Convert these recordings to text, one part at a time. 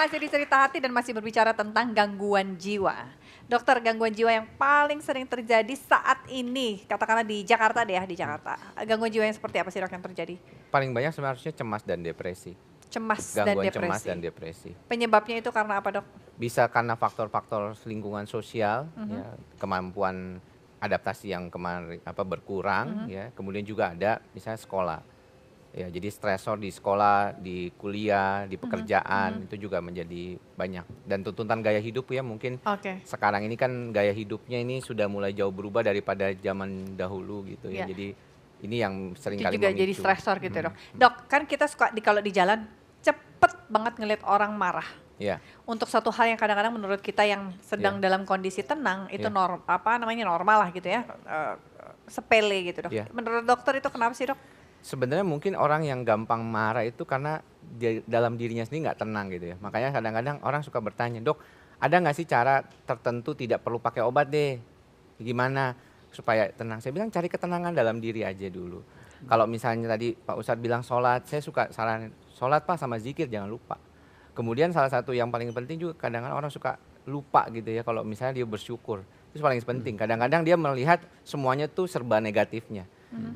masih di Cerita Hati dan masih berbicara tentang gangguan jiwa. Dokter, gangguan jiwa yang paling sering terjadi saat ini, katakanlah di Jakarta deh ya, di Jakarta. Gangguan jiwa yang seperti apa sih dok yang terjadi? Paling banyak sebenarnya cemas dan depresi. Cemas dan Gangguan depresi. cemas dan depresi. Penyebabnya itu karena apa dok? Bisa karena faktor-faktor lingkungan sosial, ya, kemampuan adaptasi yang berkurang, ya. Kemudian juga ada misalnya sekolah. Ya, jadi stresor di sekolah, di kuliah, di pekerjaan itu juga menjadi banyak. Dan tuntutan gaya hidup ya mungkin sekarang ini kan gaya hidupnya ini sudah mulai jauh berubah daripada zaman dahulu gitu ya. Jadi ini yang sering kali juga memicu. jadi stresor gitu dok. Dok, kan kita suka kalau di jalan cepet banget ngeliat orang marah. Ya. Untuk satu hal yang kadang-kadang menurut kita yang sedang dalam kondisi tenang itu normal lah gitu ya, sepele gitu dok. Menurut dokter itu kenapa sih dok? Sebenarnya mungkin orang yang gampang marah itu karena dalam dirinya sendiri nggak tenang gitu ya. Makanya kadang-kadang orang suka bertanya, dok ada nggak sih cara tertentu tidak perlu pakai obat deh? Gimana supaya tenang? Saya bilang cari ketenangan dalam diri aja dulu. Kalau misalnya tadi Pak Ustadz bilang sholat, saya suka saran sholat Pak sama zikir jangan lupa. Kemudian salah satu yang paling penting juga kadang-kadang orang suka lupa gitu ya kalau misalnya dia bersyukur. Itu paling penting. Kadang-kadang dia melihat semuanya tuh serba negatifnya.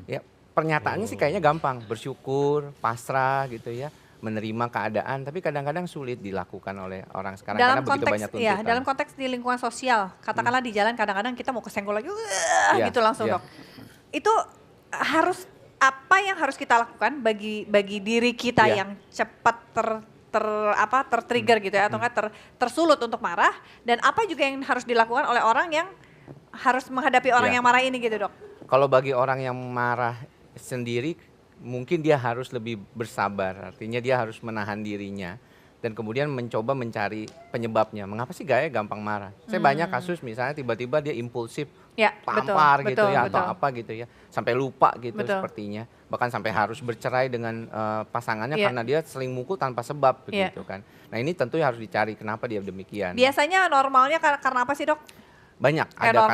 Ya, pernyataannya sih kayaknya gampang, bersyukur, pasrah gitu ya, menerima keadaan, tapi kadang-kadang sulit dilakukan oleh orang sekarang dalam karena begitu banyak tuntutan. Ya, dalam konteks di lingkungan sosial, katakanlah di jalan kadang-kadang kita mau kesenggol lagi, gitu langsung dok. Itu harus apa yang harus kita lakukan bagi diri kita yang cepat tertrigger gitu ya, atau enggak tersulut untuk marah, dan apa juga yang harus dilakukan oleh orang yang harus menghadapi orang yang marah ini gitu dok? Kalau bagi orang yang marah sendiri mungkin dia harus lebih bersabar, artinya dia harus menahan dirinya dan kemudian mencoba mencari penyebabnya. Mengapa sih Gaya gampang marah? Saya banyak kasus misalnya tiba-tiba dia impulsif, tampar gitu ya, atau apa gitu ya, sampai lupa gitu sepertinya, bahkan sampai harus bercerai dengan pasangannya karena dia seling mukul tanpa sebab begitu kan. Nah ini tentu harus dicari kenapa dia demikian. Biasanya normalnya karena apa sih dok? Banyak, ada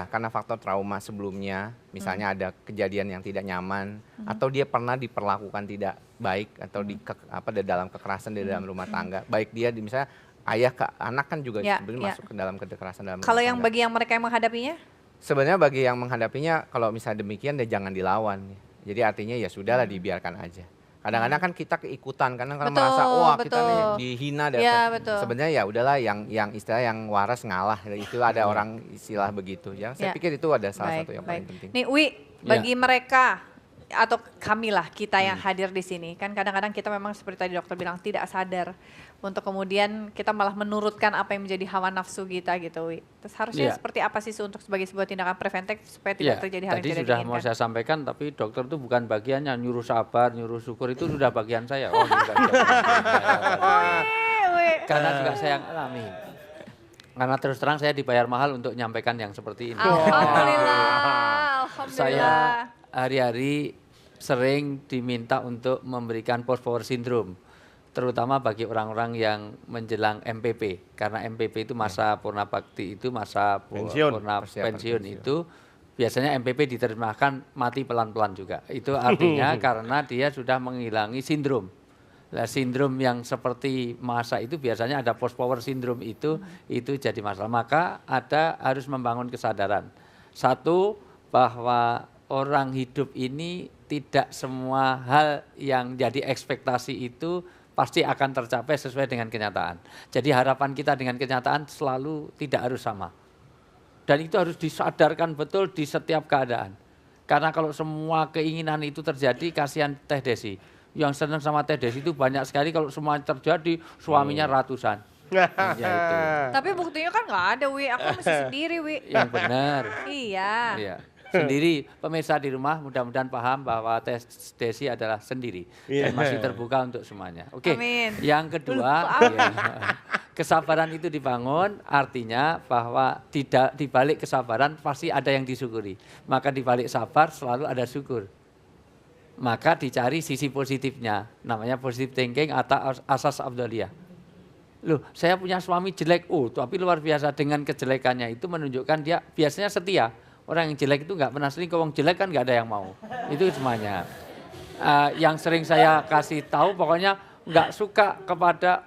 karena faktor trauma sebelumnya, misalnya ada kejadian yang tidak nyaman, atau dia pernah diperlakukan tidak baik, atau dalam kekerasan di dalam rumah tangga, baik dia misalnya ayah ke anak kan juga sebenarnya masuk ke dalam kekerasan dalam rumah tangga. Kalau yang bagi yang mereka yang menghadapinya? Sebenarnya bagi yang menghadapinya, kalau misalnya demikian dia jangan dilawan, jadi artinya ya sudahlah dibiarkan aja. Kadang-kadang kan kita keikutan karena merasa wah kita nih dihina sebenarnya ya udahlah yang istilah yang waras ngalah itu ada orang istilah begitu ya. Saya pikir itu ada salah satu yang paling penting. Nih Wi, bagi mereka atau kami lah kita yang hadir di sini kan kadang-kadang kita memang seperti tadi dokter bilang tidak sadar untuk kemudian kita malah menurutkan apa yang menjadi hawa nafsu kita gitu Wi. Terus harusnya seperti apa sih untuk sebagai sebuah tindakan preventif supaya tidak terjadi hal yang tidak diinginkan? Tadi sudah mau saya sampaikan tapi dokter itu bukan bagiannya nyuruh sabar, nyuruh syukur itu sudah bagian saya. Karena juga saya alami. Karena terus terang saya dibayar mahal untuk menyampaikan yang seperti ini. Alhamdulillah. Saya hari-hari sering diminta untuk memberikan post power syndrome, terutama bagi orang-orang yang menjelang MPP, karena MPP itu masa purna bakti itu masa purna pensiun itu biasanya MPP diterjemahkan mati pelan-pelan juga. Itu artinya karena dia sudah menghilangi sindrom. Nah, sindrom yang seperti masa itu biasanya ada post power syndrome itu jadi masalah. Maka harus membangun kesadaran. Satu, bahwa orang hidup ini tidak semua hal yang jadi ekspektasi itu pasti akan tercapai sesuai dengan kenyataan. Jadi harapan kita dengan kenyataan selalu tidak harus sama. Dan itu harus disadarkan betul di setiap keadaan. Karena kalau semua keinginan itu terjadi, kasihan Teh Desi. Yang senang sama Teh Desi itu banyak sekali, kalau semua terjadi suaminya ratusan. Ya itu. Tapi buktinya kan nggak ada Wi, aku masih sendiri Wi. Yang benar. Iya. Sendiri, pemirsa di rumah mudah-mudahan paham bahwa Teh Desi adalah sendiri dan masih terbuka untuk semuanya. Oke. Yang kedua, kesabaran itu dibangun, artinya bahwa di balik kesabaran pasti ada yang disyukuri. Maka di balik sabar selalu ada syukur. Maka dicari sisi positifnya, namanya positive thinking atau asas afdhaliyah. Loh, saya punya suami jelek, tapi luar biasa dengan kejelekannya itu menunjukkan dia biasanya setia. Orang yang jelek itu nggak pernah selingkuh, orang jelek kan nggak ada yang mau. Itu semuanya. Yang sering saya kasih tahu pokoknya nggak suka kepada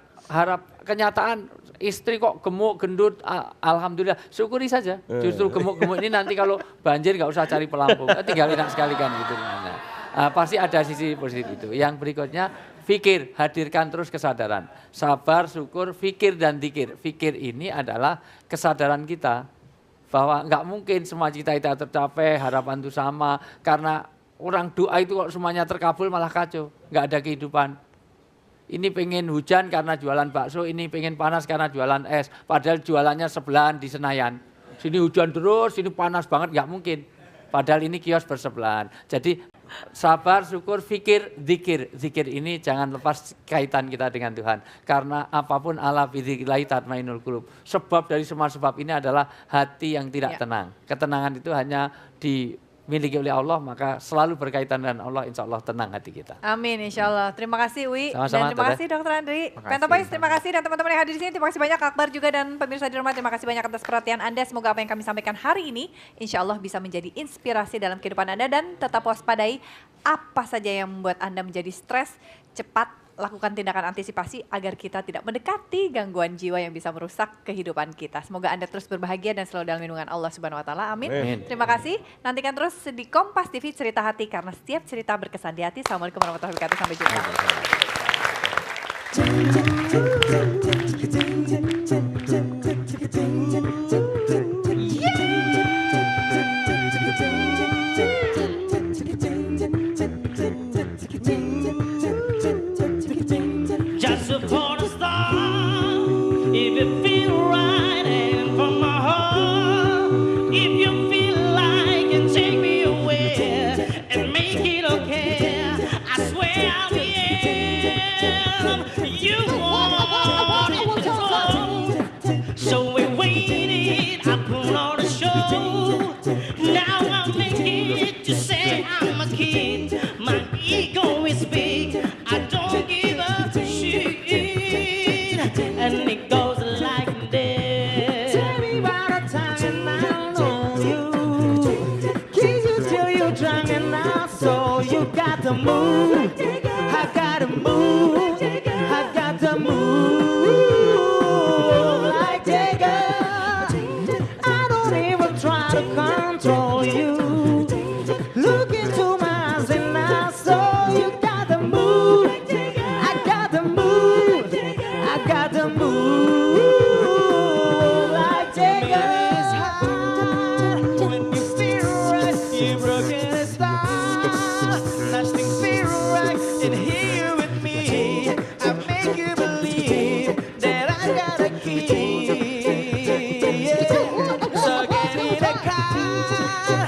kenyataan istri kok gemuk, gendut, alhamdulillah, syukuri saja. Justru gemuk-gemuk ini nanti kalau banjir nggak usah cari pelampung, tinggal enak sekalikan gitu. Pasti ada sisi positif itu. Yang berikutnya, fikir, hadirkan terus kesadaran. Sabar, syukur, fikir dan zikir. Fikir ini adalah kesadaran kita bahwa nggak mungkin semua cita-cita tercapai, harapan itu sama, karena orang doa itu kok semuanya terkabul malah kacau, nggak ada kehidupan. Ini pengen hujan karena jualan bakso, ini pengen panas karena jualan es. Padahal jualannya sebelahan di Senayan. Sini hujan terus, sini panas banget, nggak mungkin. Padahal ini kios bersebelahan. Jadi sabar, syukur, fikir, zikir. Zikir ini jangan lepas kaitan kita dengan Tuhan. Karena apapun ala bidzikrillah tatmainul qulub. Sebab dari semua sebab ini adalah hati yang tidak tenang. Ketenangan itu hanya dimiliki oleh Allah, maka selalu berkaitan dengan Allah, insya Allah tenang hati kita. Amin, insya Allah. Terima kasih Uwi. Sama-sama, dan terima kasih Dr. Andri. Pentopois, terima kasih dan teman-teman yang hadir di sini. Terima kasih banyak Akbar juga dan pemirsa di rumah. Terima kasih banyak atas perhatian Anda. Semoga apa yang kami sampaikan hari ini, insya Allah bisa menjadi inspirasi dalam kehidupan Anda. Dan tetap waspadai apa saja yang membuat Anda menjadi stres, cepat lakukan tindakan antisipasi agar kita tidak mendekati gangguan jiwa yang bisa merusak kehidupan kita. Semoga Anda terus berbahagia dan selalu dalam lindungan Allah Subhanahu wa taala. Amin. Terima kasih. Nantikan terus di Kompas TV Cerita Hati karena setiap cerita berkesan di hati. Assalamualaikum warahmatullahi wabarakatuh. Sampai Just upon a star, if it feel right and from my heart, if you feel like and take me away and make it okay, I swear I'll be in. You want it so, so we waited. I put on a show. Now I'm making it to say I'm a kid. My ego is big. I don't give a shit. And it goes like this. Tell me about a time I know you. Kiss you till you're drunk and I saw you got to move. I gotta move. I got to move. Like Jagger. I don't even try to control you. Look into my eyes and I saw you got to move. I got to move. I got to move. Like Jagger's heart. When you feel right, you broke it start. Nothing feel right in here with me. I make you believe that I got a key. Yeah. So get in the car.